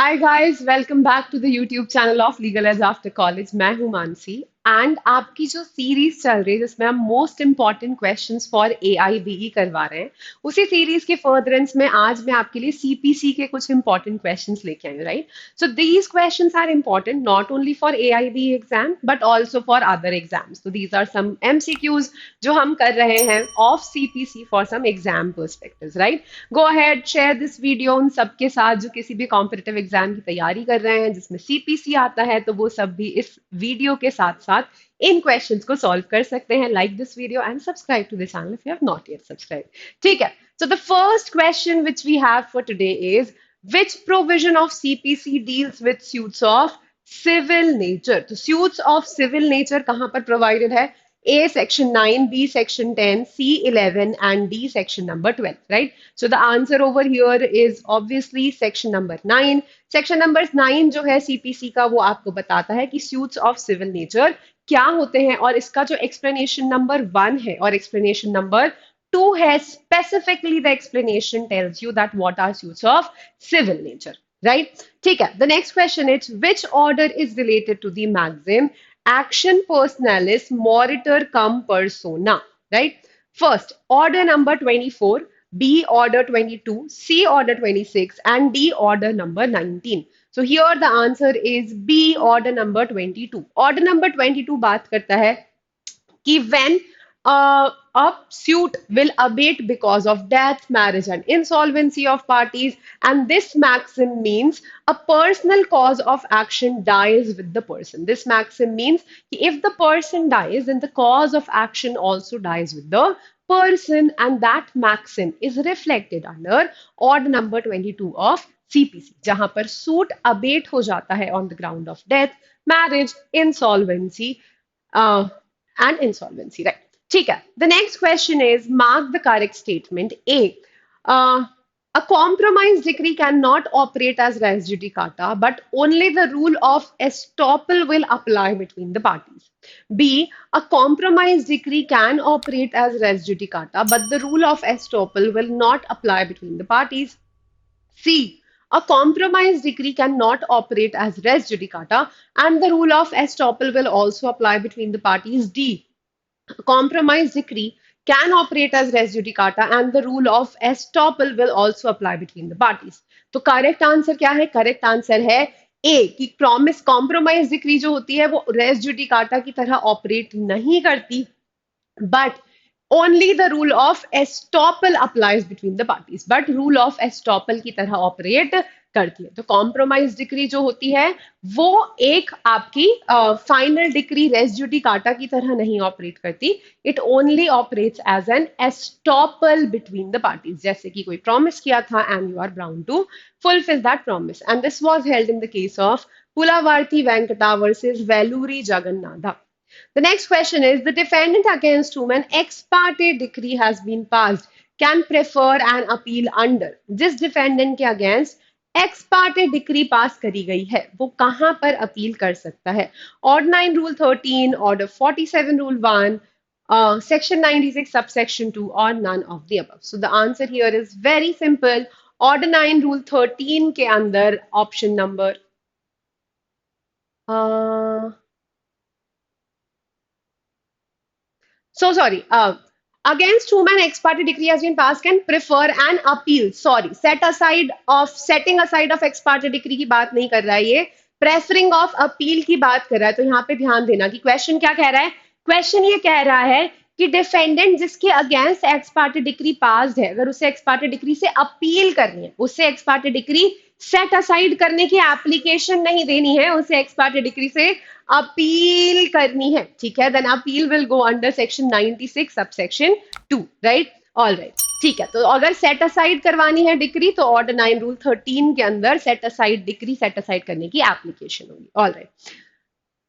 Hi guys, welcome back to the YouTube channel of LegalEdge After College. मैं हूं Mansi and आपकी जो series चल रही है जिसमें हम most important questions for AIBE करवा रहे हैं उसी सीरीज के फर्दरेंस में आज मैं आपके लिए CPC के कुछ इंपॉर्टेंट क्वेश्चंस लेके आई हूँ right so these questions are important not only for AIBE exam but also for other exams तो दीज आर सम MCQs जो हम कर रहे हैं of CPC for some exam perspectives right go ahead share this video उन सबके साथ जो किसी भी कॉम्पिटिटिव एग्जाम की तैयारी कर रहे हैं जिसमें CPC आता है तो वो सब भी इस वीडियो के साथ साथ इन क्वेश्चंस को सॉल्व कर सकते हैं like this video and subscribe to the channel if you have not yet subscribe ठीक है so the first question which we have for today is which provision of CPC deals with suits of civil nature तो suits of civil nature कहाँ पर provided है A section 9, B section 10, C 11 and D section number 12, right? So the answer over here is obviously section number 9. Section number 9 जो है CPC का वो आपको बताता है कि suits of civil nature क्या होते हैं और इसका जो explanation number 1 है और explanation number 2 है specifically the explanation tells you that what are suits of civil nature, right? ठीक है. The next question is which order is related to the maxim action personalis moritur cum persona, right? First, order number 24, B order 22, C order 26, and D order number 19. So here the answer is B order number 22. Order number 22 बात करता है कि when a suit will abate because of death, marriage, and insolvency of parties, and this maxim means a personal cause of action dies with the person. This maxim means if the person dies, then the cause of action also dies with the person, and that maxim is reflected under order number 22 of CPC, जहां पर suit abate हो जाता है on the ground of death, marriage, insolvency, and insolvency, right? ठीक है. The next question is mark the correct statement. A. A compromise decree cannot operate as res judicata, but only the rule of estoppel will apply between the parties. B. A compromise decree can operate as res judicata, but the rule of estoppel will not apply between the parties. C. A compromise decree cannot operate as res judicata, and the rule of estoppel will also apply between the parties. D. A compromise decree can operate as res judicata and the rule of estoppel will also apply between the parties. तो correct answer क्या है? Correct answer है ए कि promise compromise decree जो होती है वो race judicata की तरह ऑपरेट नहीं करती but only the rule of estoppel applies between the parties but rule of estoppel की तरह ऑपरेट करती है तो कॉम्प्रोमाइज डिक्री जो होती है वो एक आपकी फाइनल डिक्री रेस जुडिकाटा की तरह नहीं ऑपरेट करती it only operates as an estoppel between the parties जैसे कि कोई प्रॉमिस किया था and you are bound to fulfil that promise and this was held in the case of Pulavarthi Venkata versus Veluri Jagannatha. The next question is the defendant against whom an ex parte decree has been passed can prefer an appeal under. जिस defendant के against ex parte decree pass करी गई है वो कहाँ पर appeal कर सकता है? Order 9 Rule 13, Order 47 Rule 1, Section 96 Subsection 2 or none of the above. So the answer here is very simple. Order 9 Rule 13 के अंदर option number So sorry. Against whom an ex parte decree has been passed can prefer an appeal. Sorry, setting aside of ex parte decree की बात नहीं कर रहा है ये preferring of appeal की बात कर रहा है तो यहाँ पे ध्यान देना कि क्वेश्चन क्या कह रहा है क्वेश्चन ये कह रहा है कि डिफेंडेंट जिसके against ex parte decree passed है अगर उसे एक्स पार्टी डिक्री से अपील करनी है उसे ex parte decree set aside करने की एप्लीकेशन नहीं देनी है उसे एक्स पार्टी डिक्री से अपील करनी है ठीक है then appeal will go under section 96 subsection 2 right all right ठीक है तो अगर सेट असाइड करवानी है डिक्री तो ऑर्डर 9 रूल 13 के अंदर set aside decree set aside करने की एप्लीकेशन होगी all right.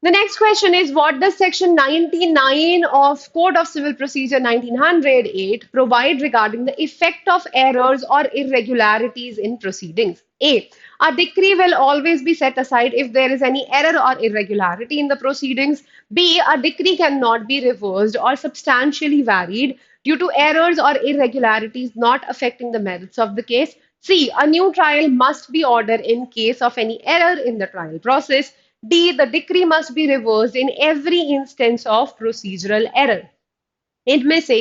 The next question is what does section 99 of Code of Civil Procedure 1908 provide regarding the effect of errors or irregularities in proceedings? A. A decree will always be set aside if there is any error or irregularity in the proceedings. B. A decree cannot be reversed or substantially varied due to errors or irregularities not affecting the merits of the case. C. A new trial must be ordered in case of any error in the trial process. D. The decree must be reversed in every instance of procedural error. इनमें से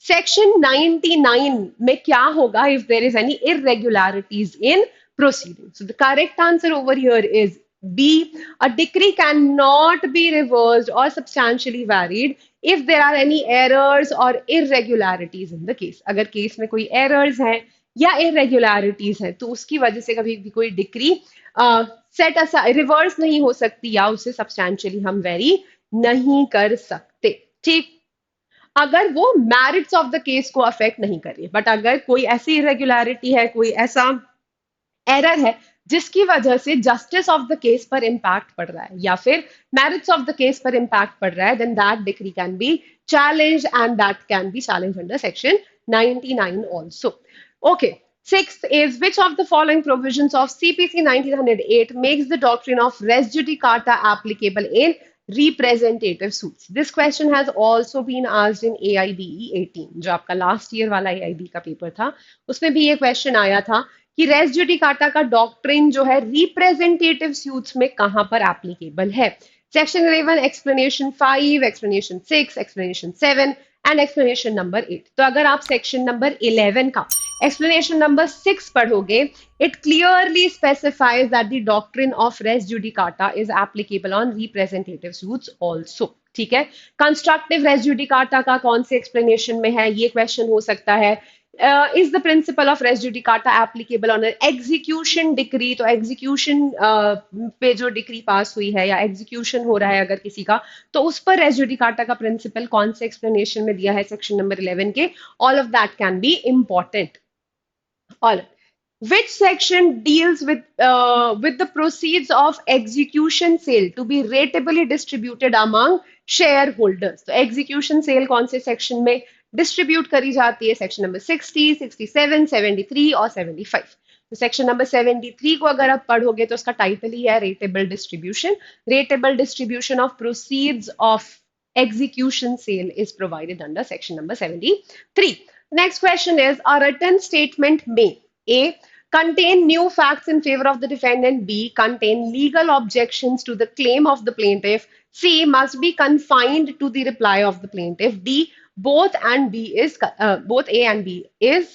section 99 में क्या होगा if there is any irregularities in proceedings? So the correct answer over here is B. A decree cannot be reversed or substantially varied if there are any errors or irregularities in the case. अगर case में कोई errors हैं या irregularities है तो उसकी वजह से कभी भी कोई डिक्री सेट असाइड रिवर्स नहीं हो सकती या उसे सब्सटैंशियली हम वेरी नहीं कर सकते ठीक अगर वो मैरिट्स ऑफ द केस को अफेक्ट नहीं कर रही है बट अगर कोई ऐसी इरेगुलरिटी है कोई ऐसा एरर है जिसकी वजह से जस्टिस ऑफ द केस पर इम्पैक्ट पड़ रहा है या फिर मैरिट्स ऑफ द केस पर इम्पैक्ट पड़ रहा है then that decree can be challenge and that can be challenge under section 99 also. Okay. Sixth is which of the following provisions of CPC 1908 makes the doctrine of res judicata applicable in representative suits? This question has also been asked in AIBE 18, जो आपका last year वाला AIB का paper था उसमें भी ये question आया था कि रेस जुडिकाटा का डॉक्ट्रिन जो है रिप्रेजेंटेटिव सूट्स में कहां पर एप्लीकेबल है section 11 explanation 5 explanation 6 explanation 7 and explanation number 8 तो अगर आप सेक्शन नंबर 11 का एक्सप्लेनेशन नंबर 6 पढ़ोगे it clearly specifies that the doctrine of res judicata is applicable on representative suits also ठीक है कंस्ट्रक्टिव रेस जुडिकाटा का कौन से एक्सप्लेनेशन में है ये क्वेश्चन हो सकता है is the principle of res judicata applicable on execution decree तो एग्जीक्यूशन पे जो डिक्री पास हुई है या एग्जीक्यूशन हो रहा है अगर किसी का तो उस पर रेस जुडिकाटा का प्रिंसिपल कौन से एक्सप्लेनेशन में दिया है सेक्शन नंबर 11 के all of that can be important all which section deals with the proceeds of execution sale to be ratably distributed among shareholders तो execution sale कौन से section में डिस्ट्रीब्यूट करी जाती है सेक्शन नंबर 60, 67, 73 और 75 तो सेक्शन नंबर 73 को अगर आप पढ़ोगे तो उसका टाइटल ही है rateable distribution of proceeds of execution sale is provided under section number 73. Next question is a written statement may A contain new facts in favor of the defendant, B contain legal objections to the claim of the plaintiff, C must be confined to the reply of the plaintiff, D both and B is both A and B is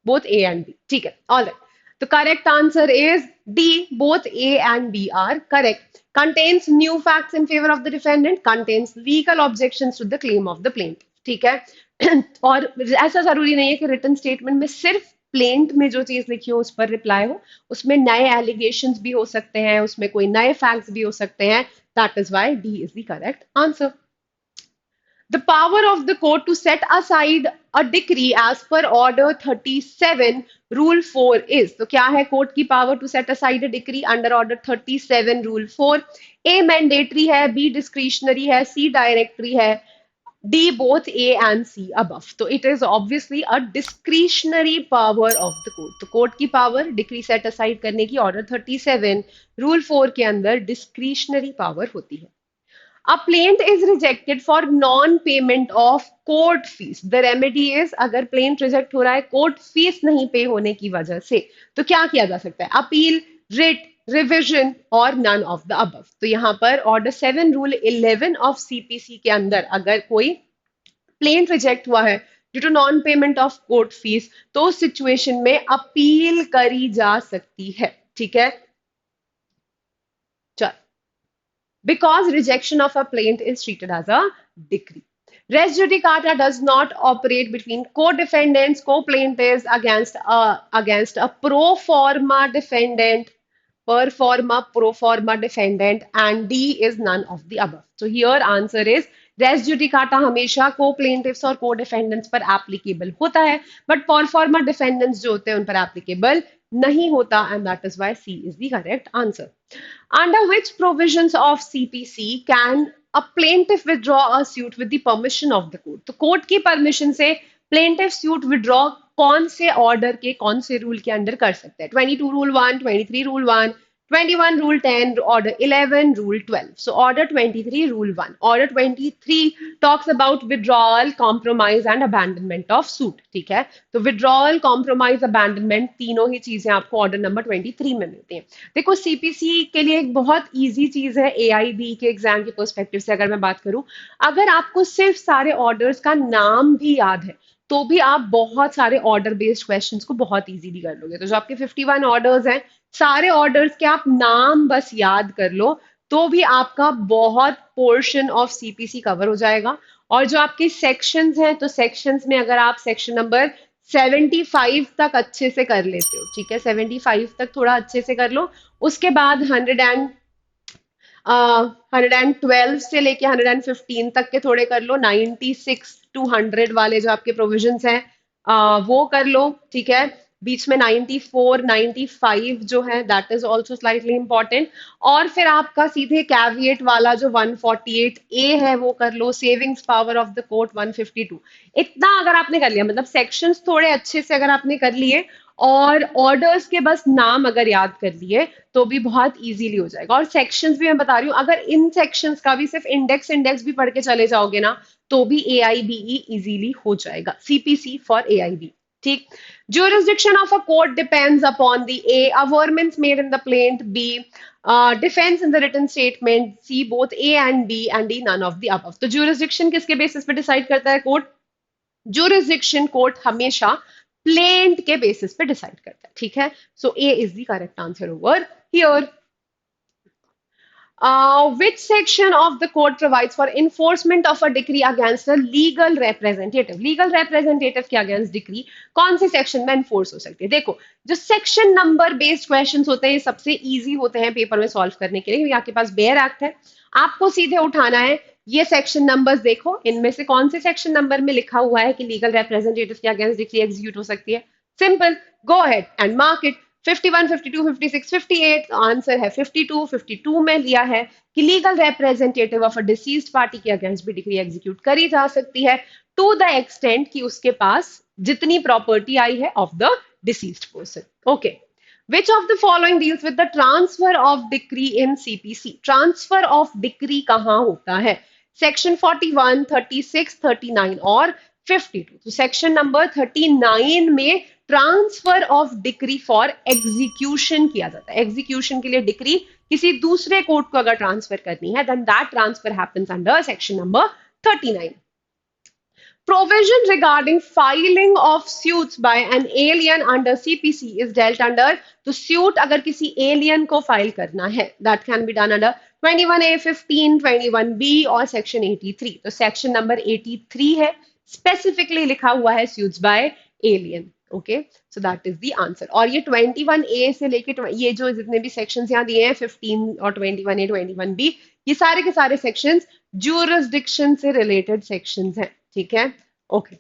both A and B. ठीक है, all right. The correct answer is D. Both A and B are correct. Contains new facts in favor of the defendant. Contains legal objections to the claim of the plaintiff. ठीक है और ऐसा जरूरी नहीं है कि रिटन स्टेटमेंट में सिर्फ प्लेंट में जो चीज लिखी हो उस पर रिप्लाई हो उसमें नए एलिगेशंस भी हो सकते हैं उसमें कोई नए फैक्ट्स भी हो सकते हैं that is why D is the correct answer The power of the court to set aside a decree as per order 37 rule 4 is तो क्या है कोर्ट की power to set aside a decree under order 37 rule 4 A mandatory है B discretionary है C directory है D both A and C above. तो it is obviously a discretionary power of the court. तो court की power decree set aside करने की order 37 rule 4 के अंदर डिस्क्रिशनरी पावर होती है A plaint is rejected for non-payment of court fees. The remedy is अगर plaint reject हो रहा है court fees नहीं पे होने की वजह से तो क्या किया जा सकता है अपील रिट रिविजन और नन ऑफ द अबव तो यहाँ पर ऑर्डर 7 रूल 11 ऑफ सीपीसी के अंदर अगर कोई प्लेंट रिजेक्ट हुआ है due to non payment of court fees तो उस सिचुएशन में अपील करी जा सकती है ठीक है चल because rejection of a plaint is treated as a decree. Res judicata does not operate between co-defendants, co-plaintiffs against a pro forma defendant, per forma, pro forma defendant, and D is none of the above. So here answer is res judicata हमेशा co-plaintiffs और co-defendants पर applicable होता है, but per forma defendants जो होते हैं उन पर applicable नहीं होता, and that is why C is the correct answer. Under which provisions of CPC can a plaintiff withdraw a suit with the permission of the court? तो court की permission से plaintiff suit withdraw कौन से order के कौन से rule के under कर सकते हैं 22 rule 1 23 rule 1 21 rule 10, order 11, rule 12. So order 23, rule 1. Order 23 talks about withdrawal, compromise and abandonment of suit. ठीक है, तो withdrawal, compromise, abandonment तीनों ही चीजें आपको order number 23 में मिलती हैं. देखो सीपीसी के लिए एक बहुत इजी चीज है एआईबी के एग्जाम के पर्सपेक्टिव से अगर मैं बात करूं, अगर आपको सिर्फ सारे ऑर्डर्स का नाम भी याद है तो भी आप बहुत सारे ऑर्डर बेस्ड क्वेश्चंस को बहुत इजीली कर लोगे. तो जो आपके 51 ऑर्डर्स हैं, सारे ऑर्डर्स के आप नाम बस याद कर लो तो भी आपका बहुत पोर्शन ऑफ सीपीसी कवर हो जाएगा. और जो आपके सेक्शंस हैं, तो सेक्शंस में अगर आप सेक्शन नंबर 75 तक अच्छे से कर लेते हो, ठीक है, 75 तक थोड़ा अच्छे से कर लो, उसके बाद 112 से लेके 115 तक के थोड़े कर लो, 96 to 100 वाले जो आपके प्रोविजंस हैं वो कर लो, ठीक है. बीच में 94 95 जो है that is also slightly important. और फिर आपका सीधे कैविएट वाला जो 148 ए है वो कर लो, savings power of the court 152. इतना अगर आपने कर लिया, मतलब सेक्शंस थोड़े अच्छे से अगर आपने कर लिए और ऑर्डर्स के बस नाम अगर याद कर लिए तो भी बहुत इजीली हो जाएगा. और सेक्शंस भी मैं बता रही हूँ, अगर इन सेक्शंस का भी सिर्फ इंडेक्स इंडेक्स भी पढ़ के चले जाओगे ना तो भी एआईबीई इजीली हो जाएगा. CPC for AIB. ठीक. Jurisdiction of a court depends upon the A, averments made in the plaint, B, defense in the written statement, C, both A and B, and D, none of the above. तो jurisdiction किसके basis पे decide करता है court? Jurisdiction court हमेशा plaint के basis पे decide करता है. ठीक है, so A is the correct answer over here. Which section of the code provides for enforcement of a decree against a legal representative? Legal representative के against decree कौन से section में enforce हो सकती है? देखो, जो section number based questions होते हैं ये सबसे easy होते हैं पेपर में solve करने के लिए, क्योंकि आपके पास बेयर एक्ट है, आपको सीधे उठाना है ये सेक्शन नंबर्स. देखो इनमें से कौन से सेक्शन नंबर में लिखा हुआ है कि लीगल रिप्रेजेंटेटिव के अगेंस्ट डिक्री एग्जीक्यूट हो सकती है. Simple, go ahead and mark it. 51, 52, 56, 58 answer है 52. 52 में लिया है कि legal representative of a deceased party के अगेंस्ट भी डिक्री एग्जीक्यूट करी जा सकती है टू द एक्सटेंट कि उसके पास जितनी प्रॉपर्टी आई है of the deceased person. Okay. Which of the following deals with the transfer of decree in CPC? Transfer of decree कहाँ होता है? Section 41, 36, 39 और 52. तो सेक्शन नंबर 39 में transfer of decree for execution किया जाता है. एग्जीक्यूशन के लिए डिक्री किसी दूसरे कोर्ट को अगर ट्रांसफर करनी है then that transfer happens under section number 39. Provision regarding filing of suits by an alien under CPC is dealt under. तो suit अगर किसी alien को file करना है that can be done under 21A, 15, 21B और section 83. तो section number 83 है, specifically लिखा हुआ है suits by alien. Okay, so that is the answer. और ये 21A से लेके ये जो जितने भी sections यहाँ दिए हैं 15 और 21A, 21B, ये सारे के सारे sections jurisdiction से related sections हैं. ठीक है, ओके.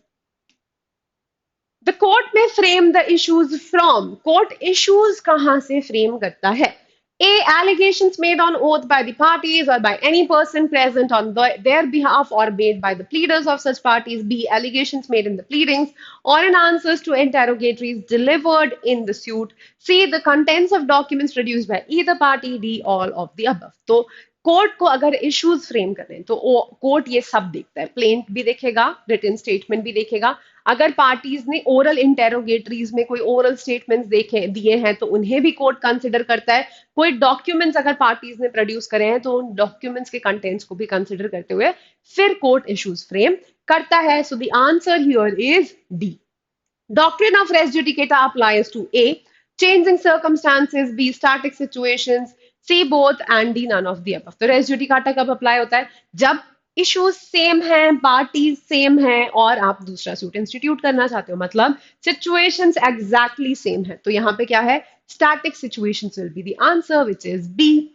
द कोर्ट में frame the issues from. Court issues कहां से फ्रेम करता है? A, allegations made on oath by the parties or by any person present on their behalf or made by the pleaders of such parties. B, allegations made in the pleadings or in answers to interrogatories delivered in the suit. C, the contents of documents produced by either party. D, all of the above. तो court को अगर issues frame करने हैं तो court ये सब देखता है. प्लेंट भी देखेगा, रिटन स्टेटमेंट भी देखेगा. अगर पार्टीज ने ओरल इंटेरोगेटरीज में कोई ओरल स्टेटमेंट्स देखे दिए हैं तो उन्हें भी कोर्ट कंसिडर करता है. कोई डॉक्यूमेंट्स अगर पार्टीज ने प्रोड्यूस करे हैं तो उन डॉक्यूमेंट्स के कंटेंट्स को भी कंसिडर करते हुए फिर कोर्ट इश्यूज फ्रेम करता है. So the answer here is D. Doctrine of res judicata applies to A, changing circumstances, B, static situations, C, both, and D, none of the above. तो res judicata कब apply होता है? जब issues same हैं, parties same हैं और आप दूसरा सूट इंस्टीट्यूट करना चाहते हो, मतलब सिचुएशंस एग्जैक्टली सेम है. तो यहाँ पे क्या है? Static situations will be the answer which is B.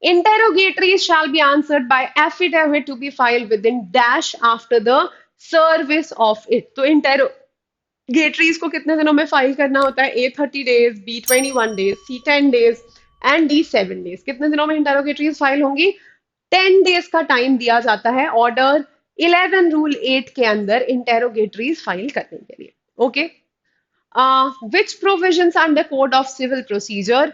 Interrogatories shall be answered by affidavit to be filed within dash after the service of it. तो interrogatories को कितने दिनों में फाइल करना होता है? A 30 days, B 21 days, C 10 days and D 7 days. कितने दिनों में interrogatories फाइल होंगी? 10 days का टाइम दिया जाता है ऑर्डर 11 रूल 8 के अंदर इंटेरोगेटरीज फाइल करने के लिए. Okay. Which provisions under code of civil procedure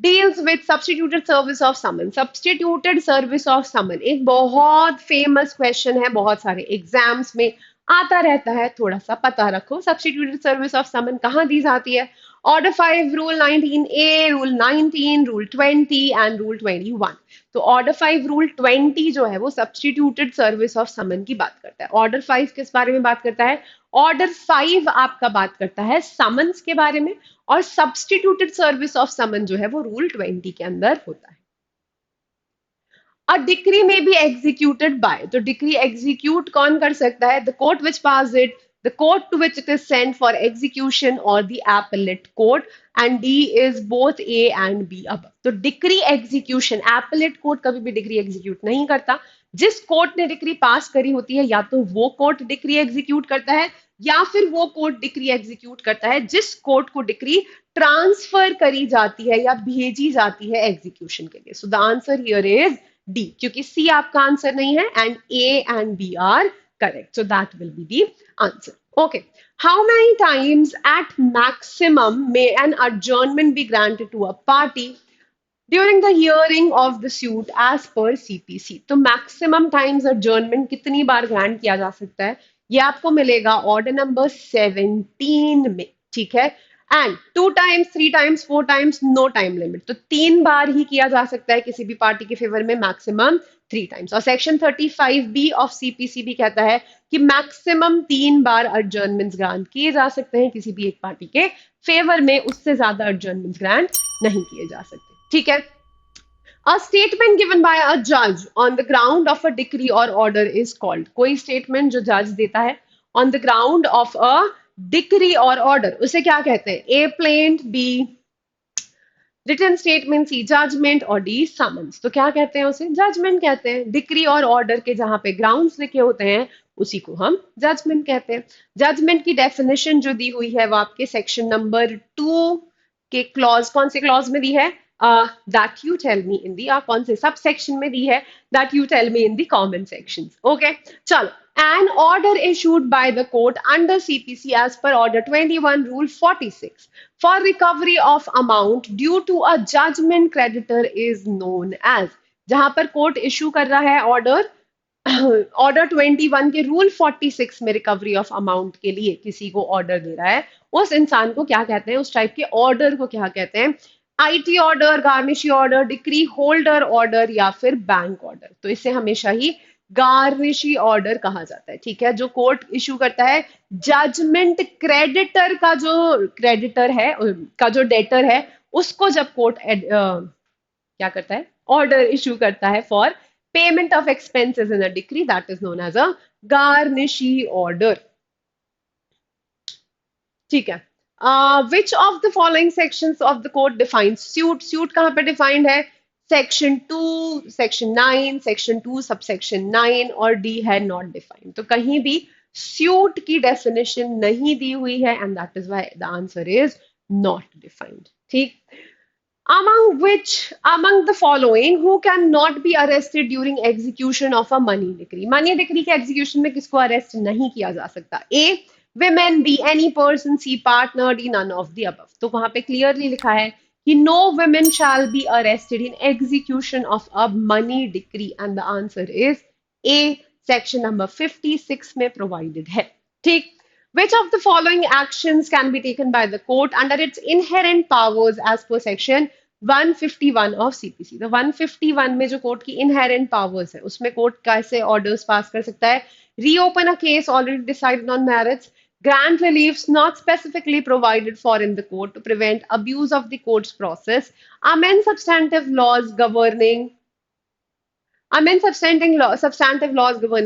deals with substituted service of summon. Substituted service of summon एक बहुत फेमस क्वेश्चन है, बहुत सारे एग्जाम्स में आता रहता है, थोड़ा सा पता रखो। सब्स्टिट्यूटेड सर्विस ऑफ समन कहाँ दी जाती है? Order 5, rule 19A, rule 19, rule 20 and rule 21। तो ऑर्डर 5 रूल 20 जो है वो सब्स्टिट्यूटेड सर्विस ऑफ समन की बात करता है। ऑर्डर 5 किस बारे में बात करता है? ऑर्डर 5 आपका बात करता है समन्स के बारे में, और सब्स्टिट्यूटेड सर्विस ऑफ समन जो है वो रूल 20 के अंदर होता है। A decree may be executed by, तो डिक्री एग्जीक्यूट कौन कर सकता है? The court which passed it, the court to which it is sent for execution, और the appellate court, and D is both A and B अब। तो decree execution, appellate court कभी भी डिक्री एग्जीक्यूट नहीं करता। जिस कोर्ट ने decree pass करी होती है, या तो वो कोर्ट डिक्री एग्जीक्यूट करता है, या फिर वो कोर्ट डिक्री एग्जीक्यूट करता है जिस कोर्ट को डिक्री ट्रांसफर करी जाती है या भेजी जाती है एग्जीक्यूशन के लिए। So the answer here is D, क्योंकि सी आपका आंसर नहीं है and A and B are correct, so that will be the answer. Okay, how many times at maximum may an adjournment be granted to a party during the hearing of the suit as per CPC? तो maximum times adjournment कितनी बार grant किया जा सकता है? ये आपको मिलेगा order number 17 में, ठीक है। And 2 times, 3 times, 4 times, no time limit, तो 3 बार ही किया जा सकता है किसी भी पार्टी के फेवर में, मैक्सिमम 3 टाइम्स। और सेक्शन 35B ऑफ सीपीसी भी कहता है कि मैक्सिमम 3 बार adjournments ग्रांट किए जा सकते हैं किसी भी एक पार्टी के फेवर में, उससे ज्यादा adjournments ग्रांट नहीं किए जा सकते, ठीक है। A statement given by a judge on the ground of a decree or order is called, कोई statement जो जज देता है on the ground of a decree or order, उसे क्या कहते हैं? A plaint, B written statement, C judgment, और डी समन्स। तो क्या कहते हैं उसे? जजमेंट कहते हैं। डिक्री और ऑर्डर के जहां पे ग्राउंड्स लिखे होते हैं उसी को हम जजमेंट कहते हैं। जजमेंट की डेफिनेशन जो दी हुई है वो आपके सेक्शन नंबर 2 के क्लॉज, कौन से क्लॉज में दी है? That you tell me in the, कौन से सब सेक्शन में दी है? That you tell me in the common section. Okay, चलो। An order issued by the court under CPC as per Order 21, Rule 46 for recovery of amount due to a judgment creditor is known as, जहां पर court issue कर रहा है order, order 21 के rule 46 में recovery of amount के लिए किसी को ऑर्डर दे रहा है, उस इंसान को क्या कहते हैं? उस टाइप के ऑर्डर को क्या कहते हैं? IT order, garnishee order, decree holder order, या फिर बैंक ऑर्डर। तो इसे हमेशा ही गार्निशी ऑर्डर कहा जाता है, ठीक है। जो कोर्ट इशू करता है जजमेंट क्रेडिटर का, जो क्रेडिटर है, का जो डेटर है, उसको जब कोर्ट क्या करता है? ऑर्डर इशू करता है for payment of expenses in a decree, that is known as a garnishee order, ठीक है। Which of the following sections of the code defines suit? Suit कहां पे डिफाइंड है? सेक्शन 2, सेक्शन 9, सेक्शन 2 सबसेक्शन 9, और D है not defined. तो कहीं भी सूट की डेफिनेशन नहीं दी हुई है and that is why the answer is not defined, ठीक। among the following who cannot be arrested during execution of a money decree? money decree के execution में किसको arrest नहीं किया जा सकता? A women, B any person, C partner, D none of the above। तो वहां पे clearly लिखा है कि no women shall be arrested in execution of a money decree, and the answer is A, section number 56 में provided है, ठीक। Which of the following actions can be taken by the court under its inherent powers as per section 151 of CPC? तो 151 में जो court की inherent powers है, उसमें court कैसे orders पास कर सकता है? Reopen a case already decided on merits, grant reliefs not specifically provided for in the court to prevent abuse of the court's process, amend substantive laws governing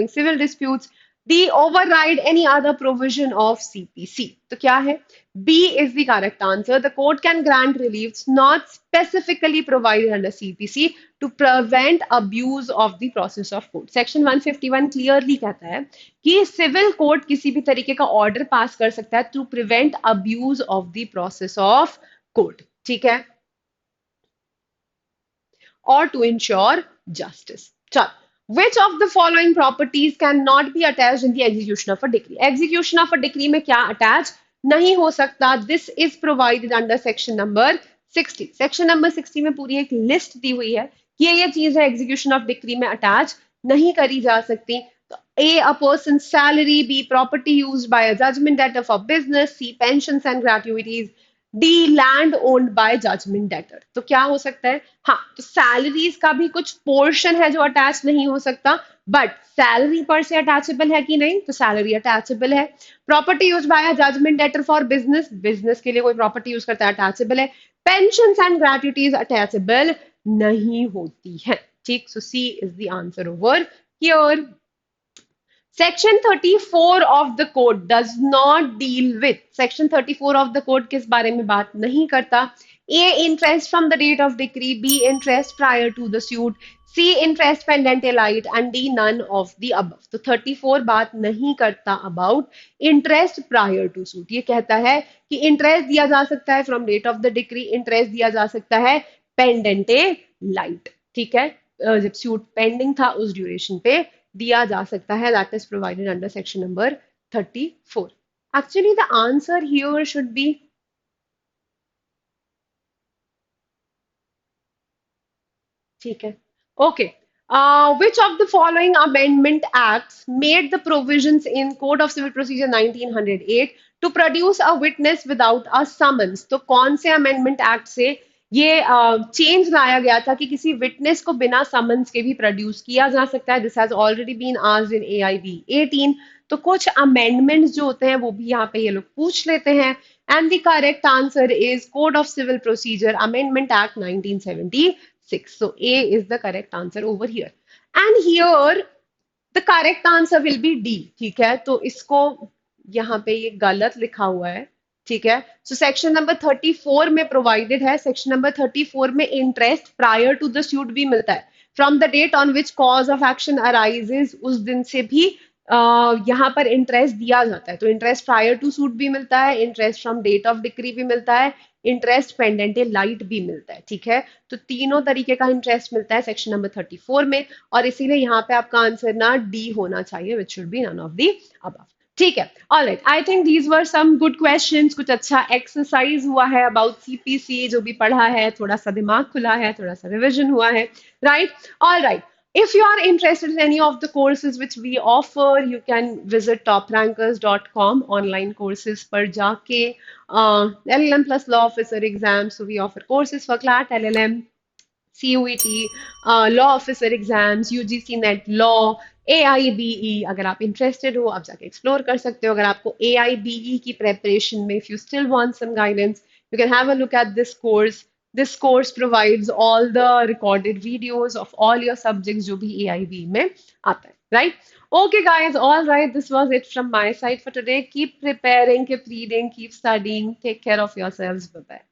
civil disputes, D override any other provision of CPC. तो क्या है? B is the correct answer. The court can grant reliefs not specifically provided under CPC to prevent abuse of the process of court. Section 151 clearly कहता है कि civil court किसी भी तरीके का ऑर्डर पास कर सकता है to prevent abuse of the process of court, ठीक है, or to ensure justice. चल, which of the following properties cannot be attached in the execution of a decree? Execution of a decree में क्या attach नहीं हो सकता? This is provided under section number 60, section number 60 में पूरी एक list दी हुई है कि ये चीज है एग्जीक्यूशन ऑफ डिक्री में अटैच नहीं करी जा सकती। तो A a person salary, B property used by a judgment debtor for business, C pensions and gratuities, D land owned by judgment debtor. तो क्या हो सकता है? हाँ, तो सैलरीज का भी कुछ पोर्शन है जो अटैच नहीं हो सकता, बट सैलरी पर से अटैचेबल है कि नहीं? तो सैलरी अटैचेबल है। Property use by a judgment debtor for business, business के लिए कोई प्रॉपर्टी यूज करता है, अटैचेबल है। पेंशन एंड ग्रेट्युटीज अटैचेबल नहीं होती है। ठीक, so C is the answer over here. Section 34 of the code does not deal with, section 34 of the code किस बारे में बात नहीं करता? A interest from the date of decree, B interest prior to the suit, C interest pendente lite and D none of the above. तो 34 बात नहीं करता about interest prior to suit. ये कहता है कि इंटरेस्ट दिया जा सकता है from date of the decree, interest दिया जा सकता है पेंडेंट लाइट। ठीक है, जब सूट पेंडिंग था उस ड्यूरेशन पे दिया जा सकता है, that is provided under section number 34। Actually the answer here should be, ठीक है, okay, which of the following amendment acts made the provisions in Code of Civil Procedure 1908 to produce a witness without a summons? तो कौन से amendment act से ये change लाया गया था कि किसी विटनेस को बिना समन्स के भी प्रोड्यूस किया जा सकता है? This has already been asked in AIB 18। तो कुछ अमेंडमेंट्स जो होते हैं वो भी यहाँ पे ये लोग पूछ लेते हैं। And the correct answer is code of civil procedure amendment act 1976. So A is the correct answer over here. And here the correct answer will be D. ठीक है, तो इसको यहाँ पे ये गलत लिखा हुआ है। ठीक है, सो सेक्शन नंबर 34 में प्रोवाइडेड है, सेक्शन नंबर 34 में interest prior to the suit भी मिलता है, from the date on which cause of action arises, उस दिन से भी यहाँ पर इंटरेस्ट दिया जाता है। तो इंटरेस्ट प्रायर टू सूट भी मिलता है, interest from date of decree भी मिलता है, इंटरेस्ट पेंडेंट लाइट भी मिलता है। ठीक है, तो तीनों तरीके का इंटरेस्ट मिलता है सेक्शन नंबर 34 में, और इसीलिए यहाँ पे आपका आंसर ना डी होना चाहिए, which should be none of the above. ठीक है, alright, I think these were some good questions, कुछ अच्छा एक्सरसाइज हुआ है अबाउट CPC, जो भी पढ़ा है थोड़ा सा दिमाग खुला है, थोड़ा सा रिविजन हुआ है, right? Alright, if you are interested in any of the courses which we offer, you can visit toprankers.com, online courses पर जाके LLM plus law officer exam, so we offer courses for CLAT, LLM, CUET, law officer exams, UGC net law, AIBE। अगर आप interested हो आप जाके explore कर सकते हो। अगर आपको AIBE की प्रेपरेशन में, if you still want some guidance, you can have a look at this course. This course provides all the recorded videos of all your subjects जो भी AIBE में आता है, right? Okay, guys, all right, this was it from my side for today. Keep preparing, keep reading, keep studying. Take care of yourselves. Bye bye.